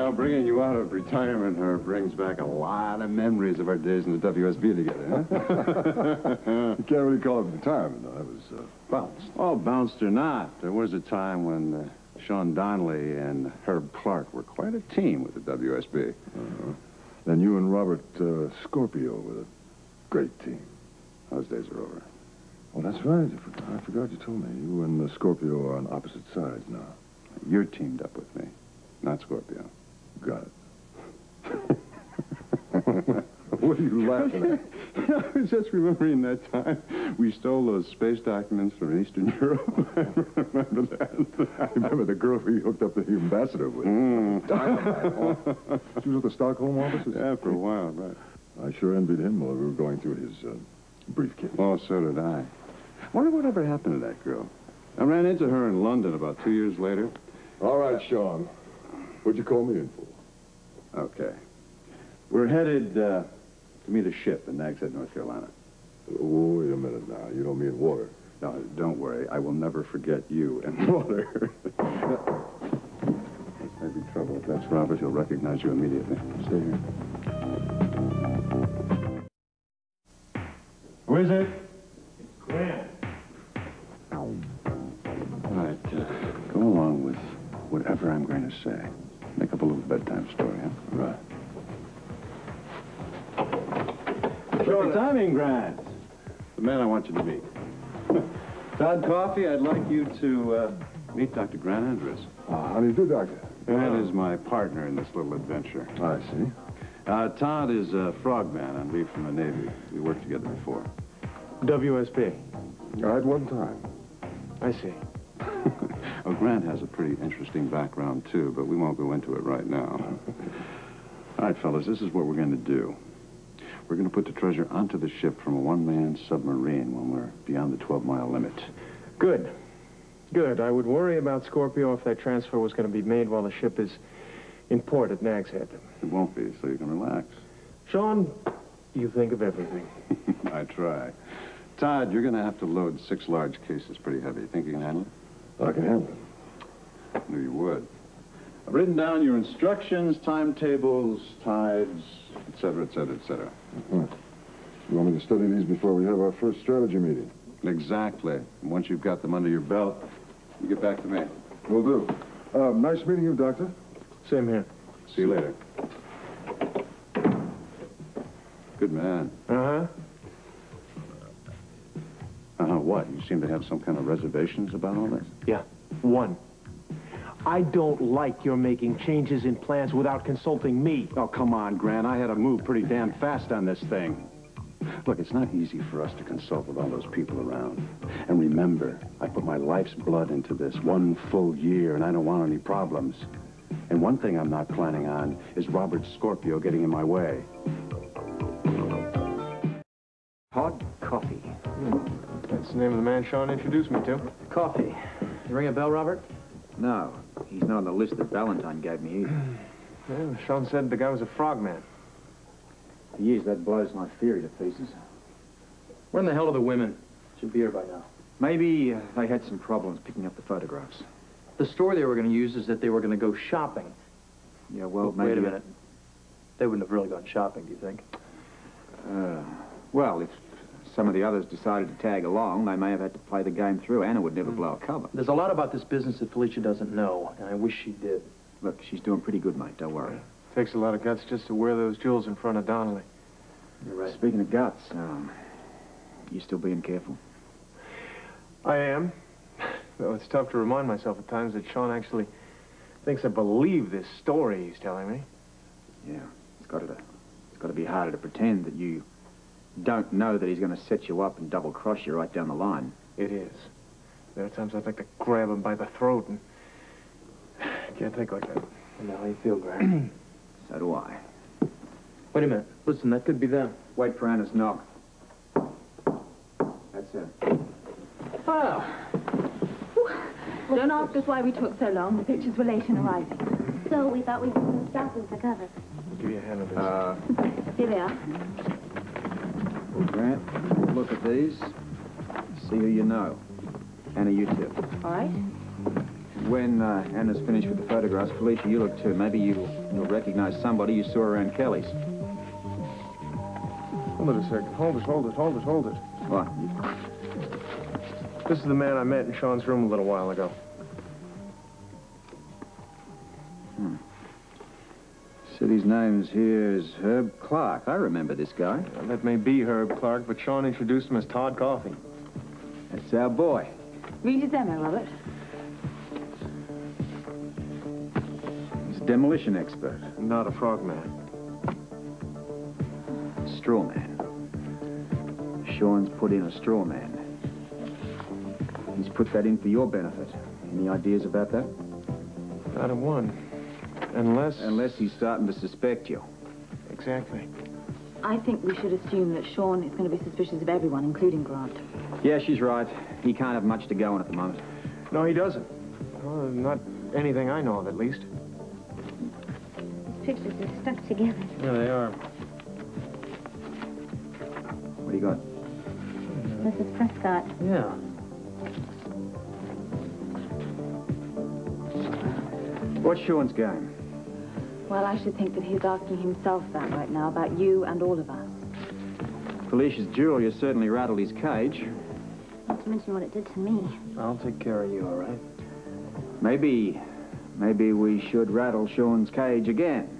Well, bringing you out of retirement, Herb, brings back a lot of memories of our days in the WSB together, huh? You can't really call it retirement, though. That was bounced. Oh, bounced or not, there was a time when Sean Donnelly and Herb Clark were quite a team with the WSB. Then you and Robert Scorpio were a great team. Those days are over. Oh, that's right. I forgot you told me. You and Scorpio are on opposite sides now. You're teamed up with me, not Scorpio. Got it. What are you laughing at? I was just remembering that time we stole those space documents from Eastern Europe. I remember that. I remember the girl we hooked up the ambassador with. Dynamite. Oh. She was at the Stockholm offices? Yeah, for a while, right. I sure envied him while we were going through his briefcase. Oh, so did I. Wonder what ever happened to that girl. I ran into her in London about 2 years later. All right, Sean. What'd you call me in for? Okay. We're headed to meet a ship in Nags Head, North Carolina. Oh, wait a minute now. You don't mean water. No, don't worry. I will never forget you and water. This may be trouble. If that's Robert, he'll recognize you immediately. Stay here. Who is it? It's Grant. All right, go along with whatever I'm going to say. Make up a little bedtime story, huh? Right. Perfect timing, Grant. The man I want you to meet. Todd Coffey, I'd like you to meet Dr. Grant Andrews. How do you do, Doctor? Grant is my partner in this little adventure. I see. Todd is a frogman on leave from the Navy. We worked together before. WSB. At one time. I see. Well, Grant has a pretty interesting background, too, but we won't go into it right now. All right, fellas, this is what we're going to do. We're going to put the treasure onto the ship from a one-man submarine when we're beyond the 12-mile limit. Good. Good. I would worry about Scorpio if that transfer was going to be made while the ship is in port at Nags Head. It won't be, so you can relax. Sean, you think of everything. I try. Todd, you're going to have to load 6 large cases pretty heavy. You think you can handle it? I can handle it. I knew you would. I've written down your instructions, timetables, tides, et cetera, et cetera, et cetera. You want me to study these before we have our first strategy meeting? Exactly. And once you've got them under your belt, you get back to me. Will do. Nice meeting you, Doctor. Same here. See you later. Good man. Uh-huh. What? You seem to have some kind of reservations about all this? Yeah. One. I don't like your making changes in plans without consulting me. Oh, come on, Grant. I had to move pretty damn fast on this thing. Look, it's not easy for us to consult with all those people around. And remember, I put my life's blood into this 1 full year, and I don't want any problems. And one thing I'm not planning on is Robert Scorpio getting in my way. Hot coffee. That's the name of the man Sean introduced me to. Coffee. You ring a bell, Robert? No. He's not on the list that Valentine gave me either. Yeah, Sean said the guy was a frogman. He is. That blows my theory to pieces. Where in the hell are the women? Should be here by now. Maybe they had some problems picking up the photographs. The story they were going to use is that they were going to go shopping. Yeah, well, maybe... Wait a minute. They wouldn't have really gone shopping, do you think? Well, if some of the others decided to tag along, they may have had to play the game through. Anna would never blow a cover. There's a lot about this business that Felicia doesn't know, and I wish she did. Look, she's doing pretty good, mate. Don't worry. Takes a lot of guts just to wear those jewels in front of Donnelly. You're right. Speaking of guts, you still being careful? I am. Though it's tough to remind myself at times that Sean actually thinks I believe this story he's telling me. Yeah, it's got to be harder to pretend that you don't know that he's going to set you up and double-cross you right down the line. It is. There are times I'd like to grab him by the throat and... Can't think like that. I know how you feel, Grant. So do I. Wait a minute. Listen, that could be them. Wait for Anna's knock. That's it. Oh. Don't ask us why we took so long. The pictures were late in arriving. So we thought we'd do some stuff with the covers. I'll give you a hand on this. Here they are. Well, Grant, look at these. See who you know. Anna, you too. All right. When Anna's finished with the photographs, Felicia, you look too. Maybe you'll recognize somebody you saw around Kelly's. Hold it a second. Hold it. What? This is the man I met in Sean's room a little while ago. Said his name's here is Herb Clark. I remember this guy. That may be Herb Clark, but Sean introduced him as Todd Coffey. That's our boy. Read his demo, Robert. He's a demolition expert. Not a frogman. Straw man. Sean's put in a straw man. He's put that in for your benefit. Any ideas about that? Not a one. Unless he's starting to suspect you. Exactly. I think we should assume that Sean is going to be suspicious of everyone, including Grant. Yeah, she's right. He can't have much to go on at the moment. No, he doesn't. Well, not anything I know of, at least. These pictures are stuck together. Yeah, they are. What do you got? This is Prescott. Yeah. What's Sean's game? Well, I should think that he's asking himself that right now about you and all of us. Felicia's jewelry has certainly rattled his cage. Not to mention what it did to me. I'll take care of you, all right? Maybe we should rattle Sean's cage again.